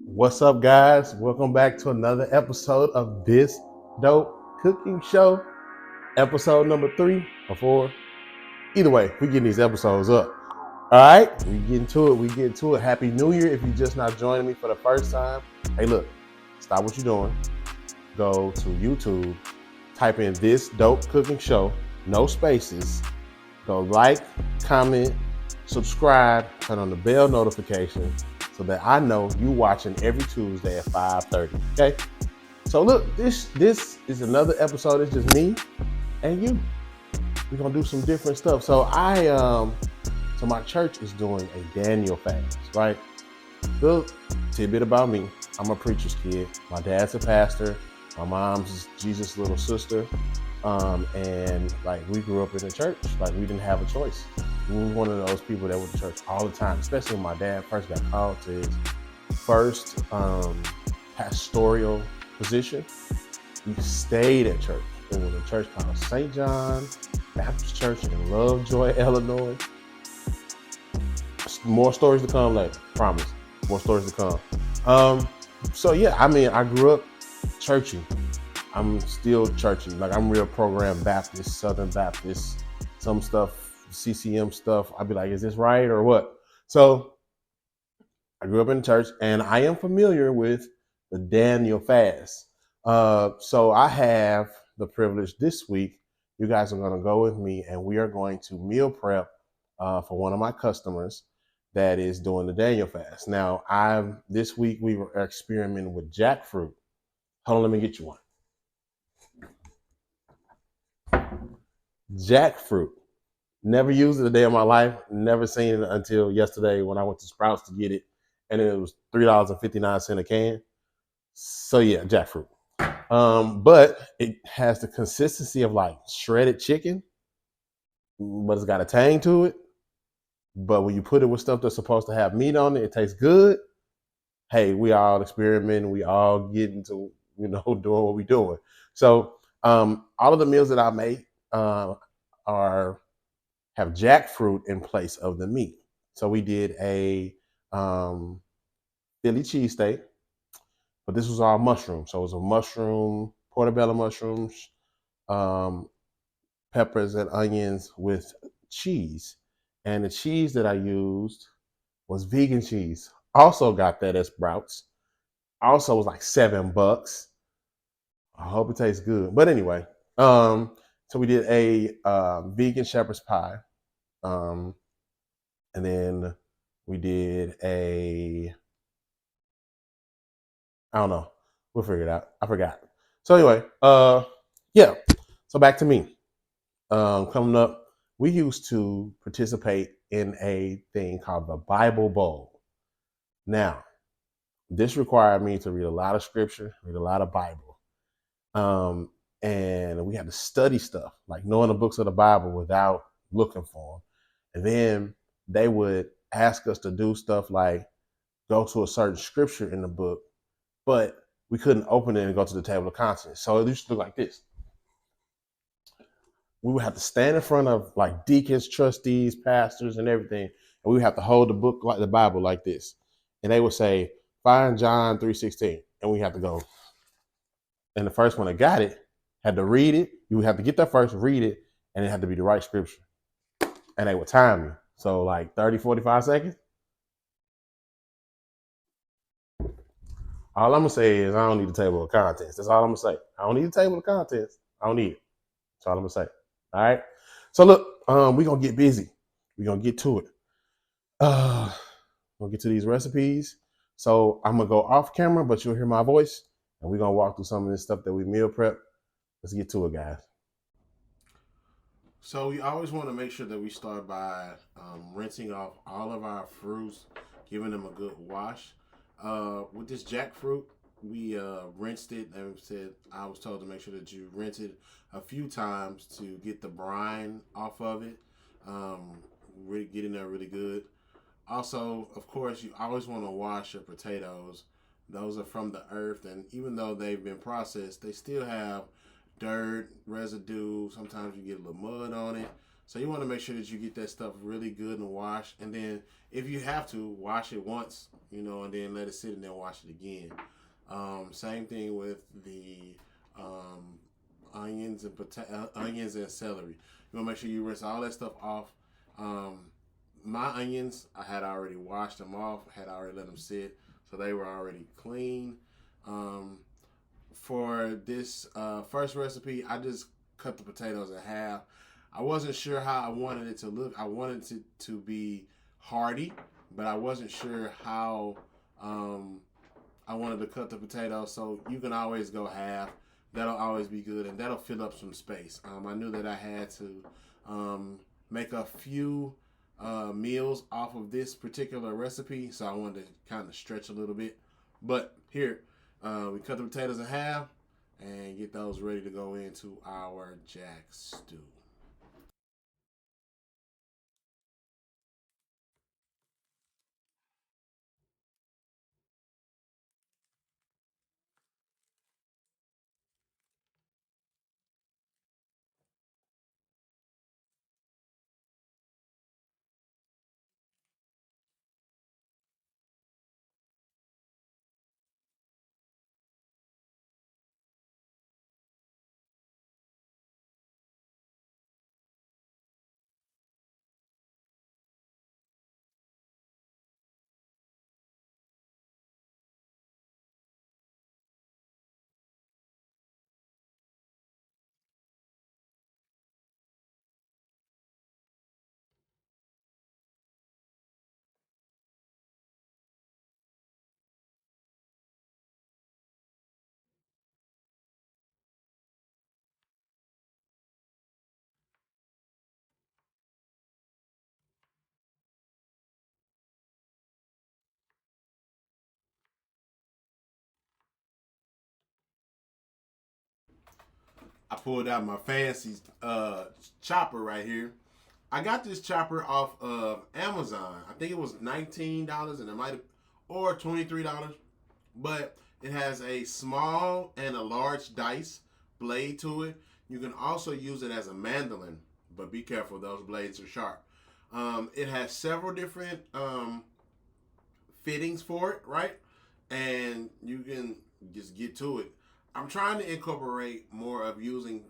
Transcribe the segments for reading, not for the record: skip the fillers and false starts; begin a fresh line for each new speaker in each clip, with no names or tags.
What's up, guys? Welcome back to another episode of this dope cooking show. Episode number 3 or 4. Either way, we getting these episodes up. All right, we getting to it. We getting to it. Happy New Year! If you're just not joining me for the first time, hey, look, stop what you're doing. Go to YouTube, type in this dope cooking show, no spaces. Go like, comment, subscribe, turn on the bell notification so that I know you watching every Tuesday at 5:30. Okay. So look, this is another episode. It's just me and you. We're gonna do some different stuff. So my church is doing a Daniel fast, right? Little tidbit about me. I'm a preacher's kid. My dad's a pastor. My mom's Jesus' little sister. And like we grew up in the church. Like we didn't have a choice. We were one of those people that went to church all the time, especially when my dad first got called to his first pastoral position. We stayed at church. It was a church called St. John Baptist Church in Lovejoy, Illinois. More stories to come later. Promise. More stories to come. So yeah, I mean, I grew up churching. I'm still churching. Like I'm real program Baptist, Southern Baptist, some stuff, CCM stuff. I'd be like, is this right or what? So I grew up in church and I am familiar with the Daniel fast. So I have the privilege this week. You guys are going to go with me and we are going to meal prep for one of my customers that is doing the Daniel fast. Now, this week we were experimenting with jackfruit. Hold on, let me get you one. Jackfruit. Never used it a day of my life. Never seen it until yesterday when I went to Sprouts to get it, and it was $3.59 a can. So yeah, jackfruit. But it has the consistency of like shredded chicken, but it's got a tang to it. But when you put it with stuff that's supposed to have meat on it, it tastes good. Hey, we all experimenting. We all getting to doing what we doing. So all of the meals that I make are have jackfruit in place of the meat. So we did a Philly cheesesteak, but this was all mushroom. So it was a mushroom, portobello mushrooms, um, peppers and onions with cheese. And the cheese that I used was vegan cheese. Also got that at Sprouts. Also was like $7. I hope it tastes good. But anyway, so we did a vegan shepherd's pie. And then we did I don't know. We'll figure it out. I forgot. So anyway, yeah. So back to me. Coming up, we used to participate in a thing called the Bible Bowl. Now, this required me to read a lot of scripture, read a lot of Bible. Um, and we had to study stuff, like knowing the books of the Bible without looking for them. And then they would ask us to do stuff like go to a certain scripture in the book, but we couldn't open it and go to the table of contents. So it used to look like this. We would have to stand in front of like deacons, trustees, pastors, and everything, and we would have to hold the book like the Bible like this, and they would say, "Find John 3:16," and we have to go. And the first one that got it had to read it. You would have to get that first, read it, and it had to be the right scripture. And they would time you. So like 30, 45 seconds. All I'm gonna say is I don't need a table of contents. That's all I'm gonna say. I don't need a table of contents. I don't need it. That's all I'm gonna say. All right. So look, we're gonna get busy. We're gonna get to it. We'll get to these recipes. So I'm gonna go off camera, but you'll hear my voice, and we're gonna walk through some of this stuff that we meal prep. Let's get to it, guys. So we always want to make sure that we start by rinsing off all of our fruits, giving them a good wash. With this jackfruit, we rinsed it and said I was told to make sure that you rinse it a few times to get the brine off of it. Really get in there really good. Also, of course, you always want to wash your potatoes. Those are from the earth, and even though they've been processed, they still have dirt, residue. Sometimes you get a little mud on it. So you want to make sure that you get that stuff really good and washed, and then if you have to, wash it once, and then let it sit and then wash it again. Same thing with the um, onions and celery. You want to make sure you rinse all that stuff off. Um, my onions, I had already washed them off, had already let them sit, so they were already clean. Um, for this first recipe, I just cut the potatoes in half. I wasn't sure how I wanted it to look. I wanted it to be hearty, but I wasn't sure how I wanted to cut the potatoes. So you can always go half. That'll always be good, and that'll fill up some space. I knew that I had to make a few meals off of this particular recipe, so I wanted to kind of stretch a little bit. But here, we cut the potatoes in half and get those ready to go into our jack stew. I pulled out my fancy chopper right here. I got this chopper off of Amazon. I think it was $19 and it might have, or $23, but it has a small and a large dice blade to it. You can also use it as a mandolin, but be careful, those blades are sharp. It has several different fittings for it, right? And you can just get to it. I'm trying to incorporate more of using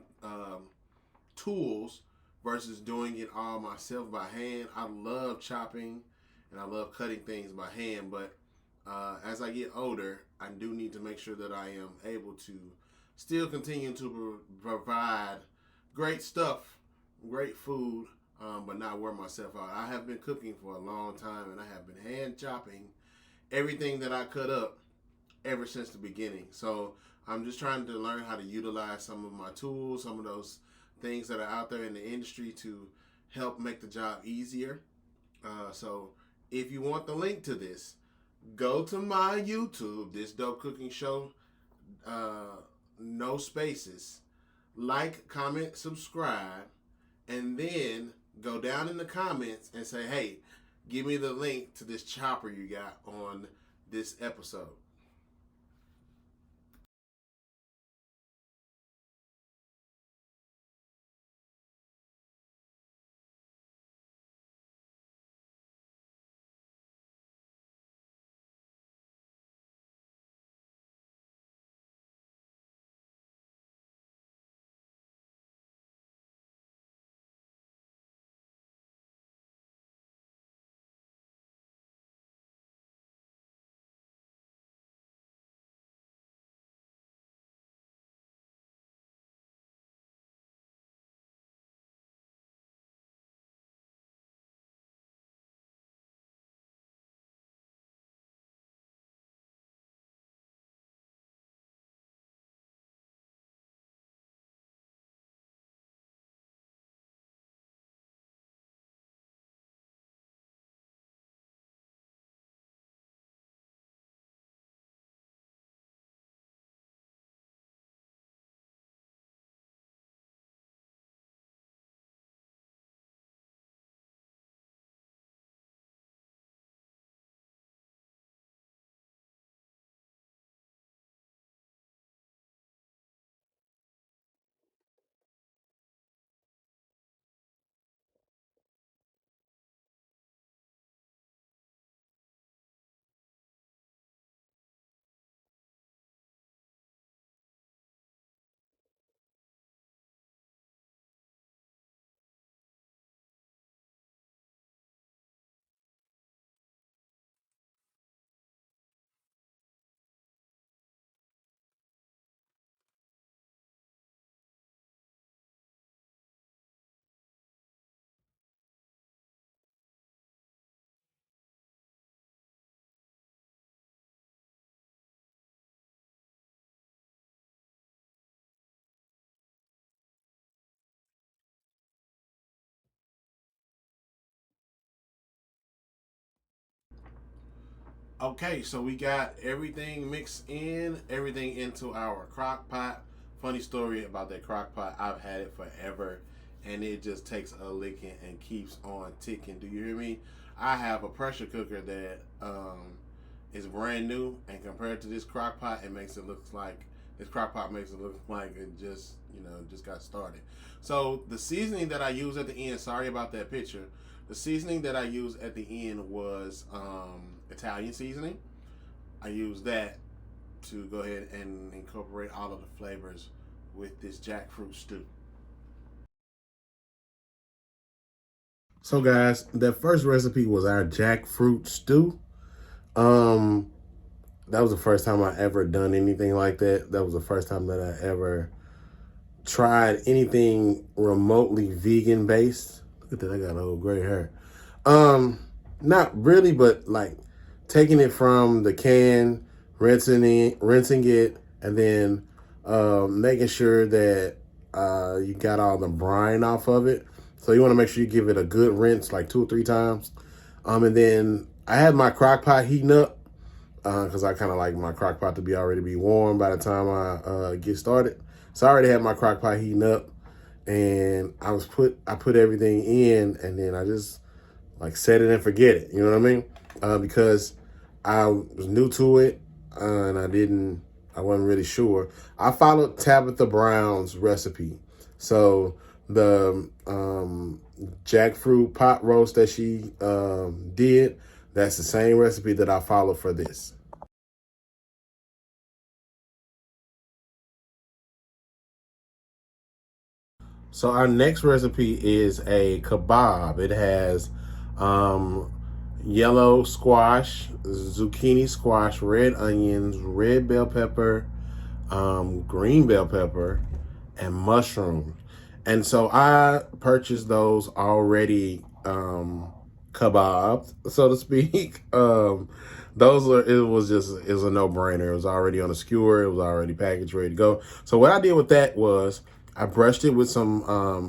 tools versus doing it all myself by hand. I love chopping and I love cutting things by hand, but as I get older, I do need to make sure that I am able to still continue to provide great stuff, great food, but not wear myself out. I have been cooking for a long time and I have been hand chopping everything that I cut up ever since the beginning. So I'm just trying to learn how to utilize some of my tools, some of those things that are out there in the industry to help make the job easier. So if you want the link to this, go to my YouTube, This Dope Cooking Show, no spaces. Like, comment, subscribe, and then go down in the comments and say, hey, give me the link to this chopper you got on this episode. Okay, so we got everything mixed in, everything into our crock pot. Funny story about that crock pot. I've had it forever, and it just takes a licking and keeps on ticking. Do you hear me? I have a pressure cooker that is brand new, and compared to this crock pot, it makes it look like this crock pot makes it look like it just just got started. So the seasoning that I use at the end. Sorry about that picture. The seasoning that I used at the end was Italian seasoning. I used that to go ahead and incorporate all of the flavors with this jackfruit stew. So, guys, that first recipe was our jackfruit stew. Um, that was the first time I ever done anything like that. That was the first time that I ever tried anything remotely vegan based. Look at that, I got old gray hair. Um, Not really, but like taking it from the can, rinsing it, and then making sure that you got all the brine off of it. So you want to make sure you give it a good rinse, like 2 or 3 times. And then I had my crock pot heating up because I kind of like my crock pot to be already be warm by the time I get started. So I already had my crock pot heating up, and I put everything in, and then I just like set it and forget it. You know what I mean? Because I was new to it and I wasn't really sure. I followed Tabitha Brown's recipe. So the jackfruit pot roast that she did, that's the same recipe that I followed for this. So our next recipe is a kebab. It has um, yellow squash, zucchini squash, red onions, red bell pepper, green bell pepper, and mushrooms. And so I purchased those already kebabs, so to speak. It was a no brainer. It was already on a skewer. It was already packaged, ready to go. So what I did with that was I brushed it with some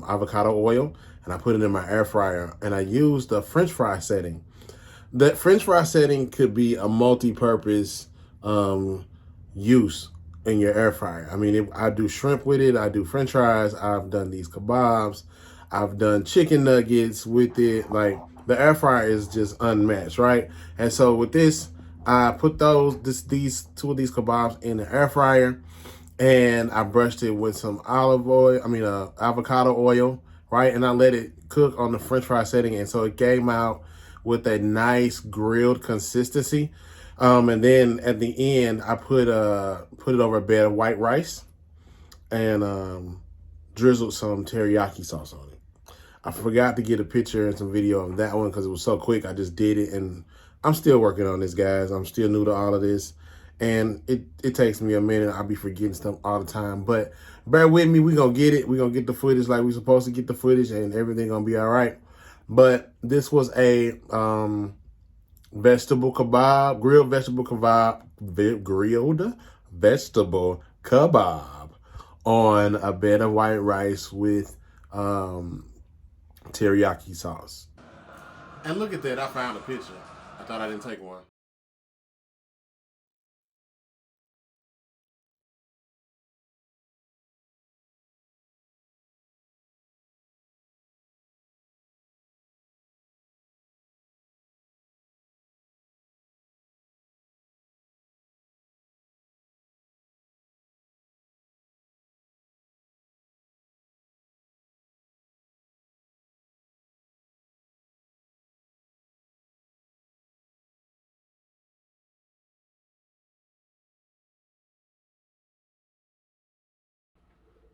avocado oil and I put it in my air fryer and I used the French fry setting. That French fry setting could be a multi-purpose use in your air fryer. I mean, I do shrimp with it. I do French fries. I've done these kebabs. I've done chicken nuggets with it. Like the air fryer is just unmatched, right? And so with this, I put these two of these kebabs in the air fryer, and I brushed it with some avocado oil, right? And I let it cook on the French fry setting, and so it came out with a nice grilled consistency. And then at the end, I put it over a bed of white rice and drizzled some teriyaki sauce on it. I forgot to get a picture and some video of that one because it was so quick. I just did it, and I'm still working on this, guys. I'm still new to all of this, and it takes me a minute. I'll be forgetting stuff all the time, but bear with me. We're gonna get it. We're gonna get the footage like we're supposed to get the footage, and everything gonna be all right. But this was a vegetable kebab, grilled vegetable kebab on a bed of white rice with teriyaki sauce. And look at that, I found a picture. I thought I didn't take one.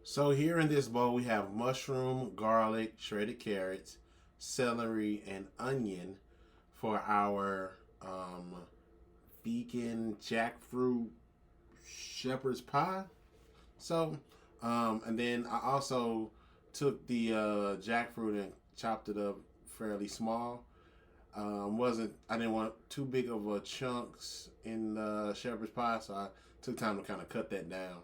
So here in this bowl, we have mushroom, garlic, shredded carrots, celery, and onion for our vegan jackfruit shepherd's pie. So, and then I also took the jackfruit and chopped it up fairly small. Wasn't I didn't want too big of a chunks in the shepherd's pie, so I took time to kind of cut that down.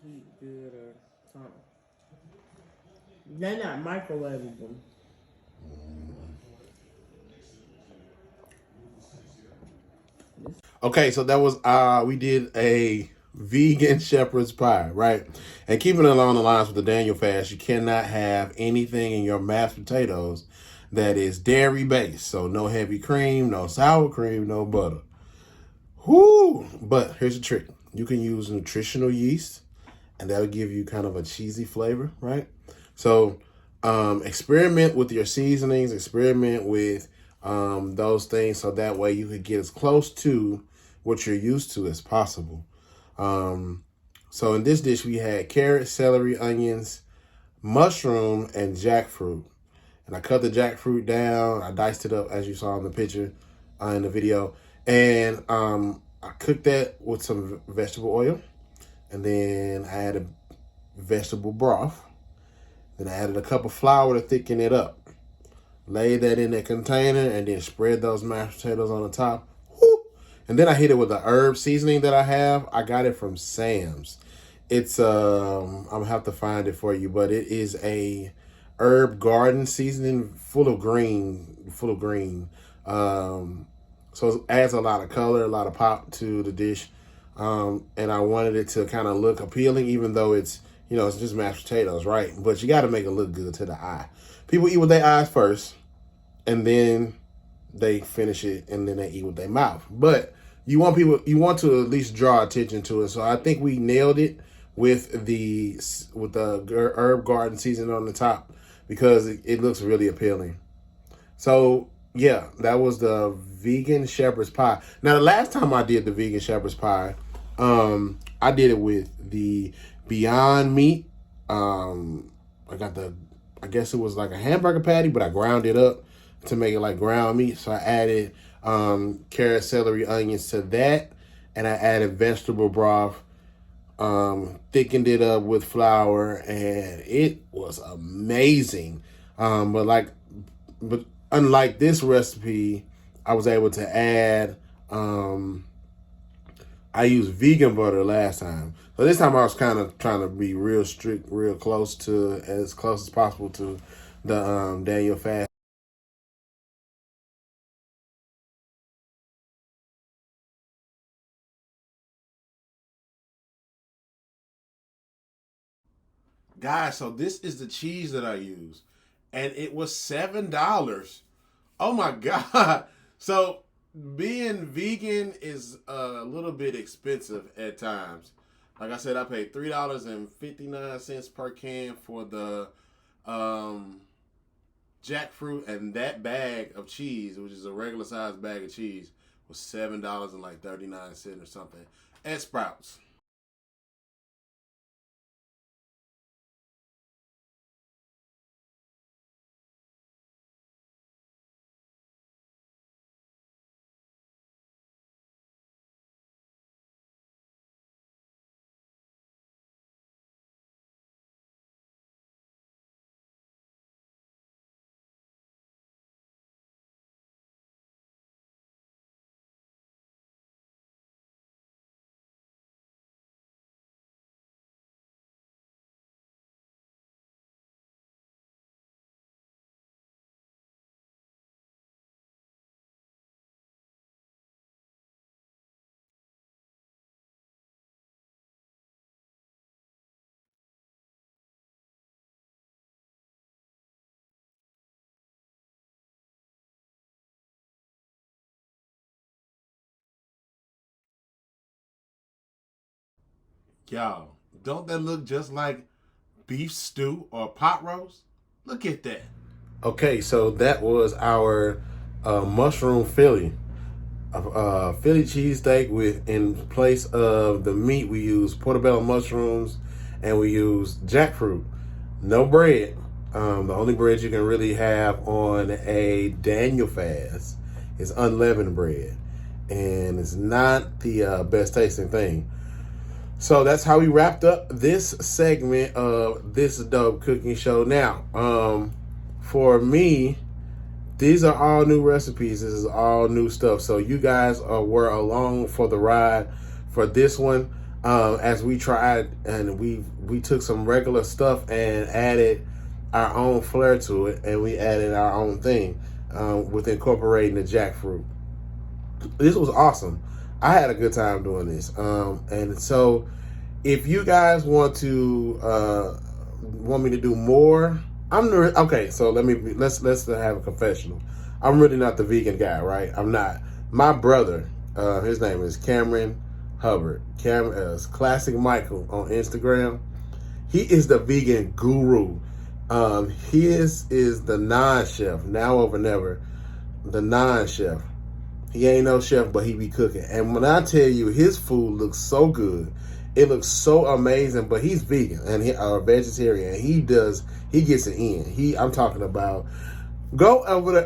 Heat good or something. They're not microwavable.
Okay, so that was we did a vegan shepherd's pie, right? And keeping it along the lines with the Daniel fast, you cannot have anything in your mashed potatoes that is dairy based. So no heavy cream, no sour cream, no butter. Whoo! But here's the trick. You can use nutritional yeast and that'll give you kind of a cheesy flavor, right? So experiment with your seasonings, experiment with those things so that way you can get as close to what you're used to as possible. So in this dish, we had carrot, celery, onions, mushroom, and jackfruit. And I cut the jackfruit down. I diced it up as you saw in the picture, in the video. And I cooked that with some vegetable oil. And then I added vegetable broth. Then I added a cup of flour to thicken it up. Laid that in a container and then spread those mashed potatoes on the top. Woo! And then I hit it with the herb seasoning that I have. I got it from Sam's. It's I'm gonna have to find it for you, but it is a herb garden seasoning full of green. So it adds a lot of color, a lot of pop to the dish. And I wanted it to kind of look appealing, even though it's it's just mashed potatoes, right? But you got to make it look good to the eye. People eat with their eyes first, and then they finish it, and then they eat with their mouth. But you want to at least draw attention to it. So I think we nailed it with the herb garden seasoning on the top because it looks really appealing. So yeah, that was the vegan shepherd's pie. Now the last time I did the vegan shepherd's pie, I did it with the Beyond Meat. I guess it was like a hamburger patty, but I ground it up to make it like ground meat. So I added carrot, celery, onions to that, and I added vegetable broth. Thickened it up with flour, and it was amazing. But unlike this recipe, I was able to add. I used vegan butter last time. So this time I was kind of trying to be real strict, real close to as close as possible to the Daniel fast. Guys, so this is the cheese that I use, and it was $7. Oh my god! So being vegan is a little bit expensive at times. Like I said, I paid $3.59 per can for the jackfruit, and that bag of cheese, which is a regular sized bag of cheese, was $7.39 or something at Sprouts. Y'all, don't that look just like beef stew or pot roast? Look at that. Okay, so that was our mushroom Philly. Philly cheesesteak with, in place of the meat, we use portobello mushrooms and we use jackfruit. No bread. The only bread you can really have on a Daniel fast is unleavened bread, and it's not the best tasting thing. So that's how we wrapped up this segment of this dope cooking show. Now, for me, these are all new recipes. This is all new stuff. So you guys were along for the ride for this one. as we tried, and we took some regular stuff and added our own flair to it, and we added our own thing with incorporating the jackfruit. This was awesome. I had a good time doing this, and so if you guys want me to do more, okay. So let's have a confessional. I'm really not the vegan guy, right? I'm not. My brother, his name is Cameron Hubbard. Classic Michael on Instagram. He is the vegan guru. He is the non-chef, now over never. The non-chef. He ain't no chef, but he be cooking. And when I tell you, his food looks so good. It looks so amazing, but he's vegan and he a vegetarian. He gets it in. I'm talking about go over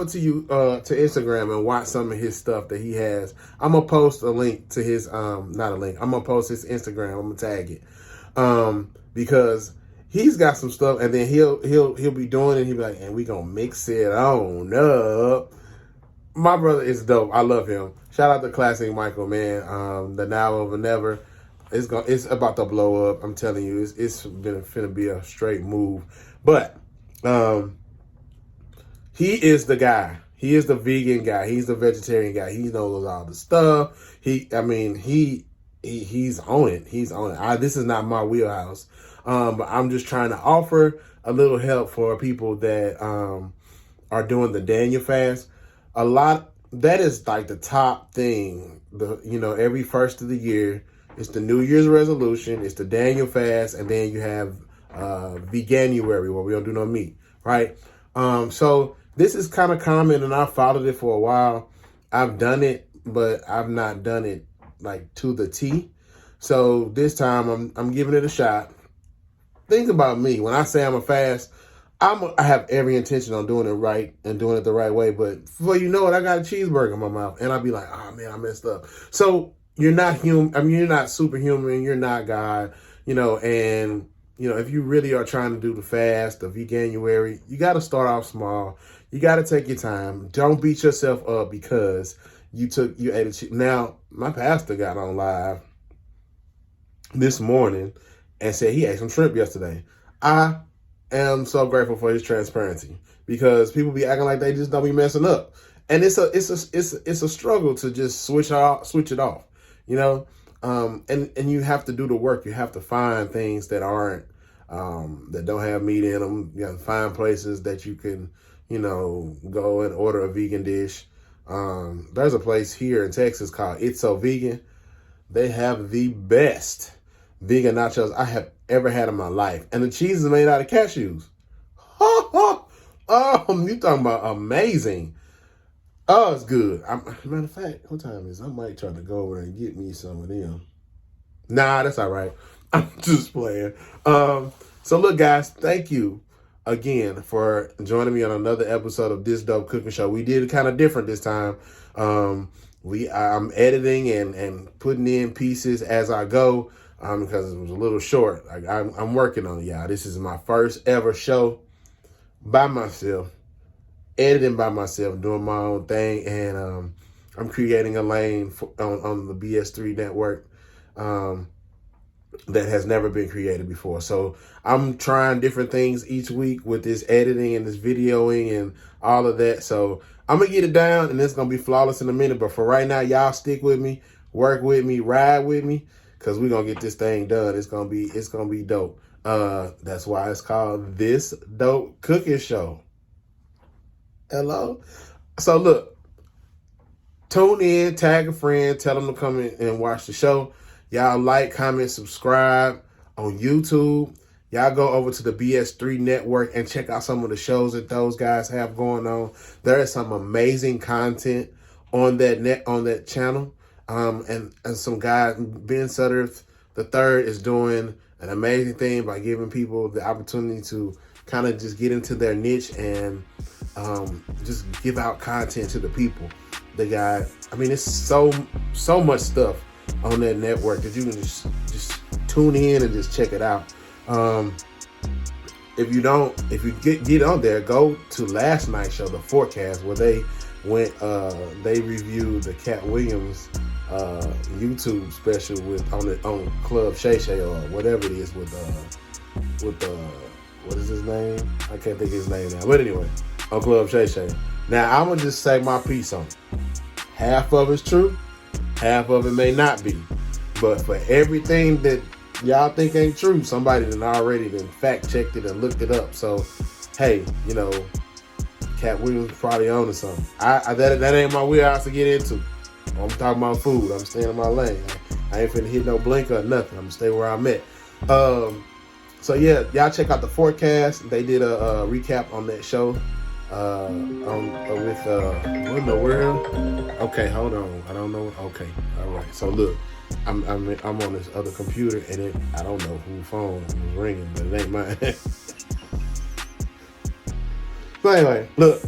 to Instagram and watch some of his stuff that he has. I'm gonna post a link to his not a link. I'm gonna post his Instagram. I'm gonna tag it. Because he's got some stuff, and then he'll be doing it. He'll be like, and we gonna mix it on up. My brother is dope. I love him. Shout out to Classic Michael, man. The now over never. It's about to blow up. I'm telling you, it's finna be a straight move. But he is the guy. He is the vegan guy. He's the vegetarian guy. He knows all the stuff. He's on it. He's on it. This is not my wheelhouse. But I'm just trying to offer a little help for people that are doing the Daniel fast. A lot, that is like the top thing. Every first of the year, it's the New Year's resolution, it's the Daniel fast, and then you have Veganuary, where we don't do no meat, right? So this is kind of common, and I've followed it for a while. I've done it, but I've not done it like to the T. So this time I'm giving it a shot. Think about me. When I say I'm a fast, I have every intention on doing it right and doing it the right way. But before you know it, I got a cheeseburger in my mouth, and I'll be like, oh man, I messed up. So you're not human. I mean, you're not superhuman. You're not God. And if you really are trying to do the fast, the Veganuary, you got to start off small. You got to take your time. Don't beat yourself up because you ate a cheese. Now, my pastor got on live this morning and said he ate some shrimp yesterday. I am so grateful for his transparency, because people be acting like they just don't be messing up, and it's a struggle to just switch it off, and you have to do the work. You have to find things that aren't that don't have meat in them. You have to find places that you can go and order a vegan dish. There's a place here in Texas called It's So Vegan. They have the best vegan nachos I have ever had in my life. And the cheese is made out of cashews. Oh, you talking about amazing. Oh, it's good. Matter of fact, what time is it? I might try to go over and get me some of them. Nah, that's all right. I'm just playing. So look, guys, thank you again for joining me on another episode of This Dope Cooking Show. We did it kind of different this time. I'm editing and putting in pieces as I go. Because it was a little short. I'm working on it, y'all. This is my first ever show by myself, editing by myself, doing my own thing, and I'm creating a lane on the BS3 network that has never been created before. So I'm trying different things each week with this editing and this videoing and all of that. So I'm gonna get it down, and it's gonna be flawless in a minute. But for right now, y'all stick with me, work with me, ride with me. Because we're going to get this thing done. It's gonna be dope. That's why it's called This Dope Cooking Show. Hello? So look, tune in, tag a friend, tell them to come in and watch the show. Y'all like, comment, subscribe on YouTube. Y'all go over to the BS3 network and check out some of the shows that those guys have going on. There is some amazing content on that channel. And some guy, Ben Sutter III, is doing an amazing thing by giving people the opportunity to kind of just get into their niche and just give out content to the people. The guy, it's so much stuff on that network that you can just tune in and just check it out. If you get on there, go to last night's show, The Forecast, where they reviewed the Cat Williams YouTube special on Club Shay Shay or whatever it is with what is his name? I can't think of his name now. But anyway, on Club Shay Shay. Now I'm gonna just say my piece on it. Half of it's true, half of it may not be. But for everything that y'all think ain't true, somebody done already fact checked it and looked it up. So hey, Cat Williams probably on to something. That ain't my wheelhouse to get into. I'm talking about food. I'm staying in my lane. I ain't finna hit no blinker or nothing. I'm gonna stay where I'm at. So yeah, y'all check out the forecast. They did a recap on that show. What in the world? Okay, hold on. I don't know. Okay, all right. So look, I'm on this other computer and I don't know whose phone was ringing, but it ain't mine. So anyway, look,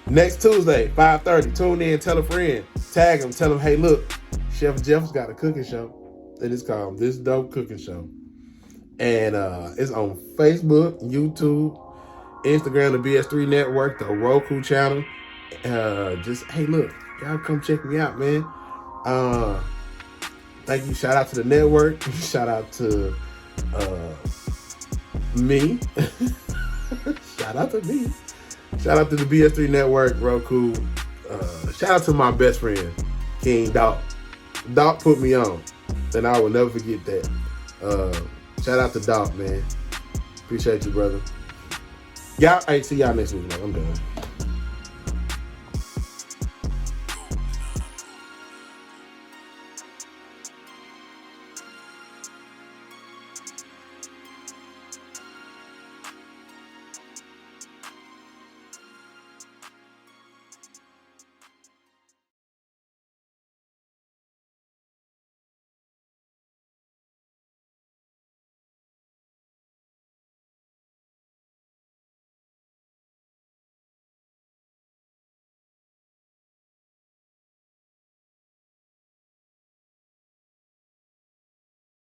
next Tuesday, 5:30, tune in, tell a friend, tag them, tell them, hey, look, Chef Jeff's got a cooking show. It is called This Dope Cooking Show. And it's on Facebook, YouTube, Instagram, the BS3 Network, the Roku channel. Hey, look, y'all come check me out, man. Thank you. Shout out to the network. Shout out to me. Shout out to me. Shout out to the BS3 Network, Roku. Shout out to my best friend, King Doc. Doc put me on, and I will never forget that. Shout out to Doc, man. Appreciate you, brother. Y'all, see y'all next week, man. I'm done.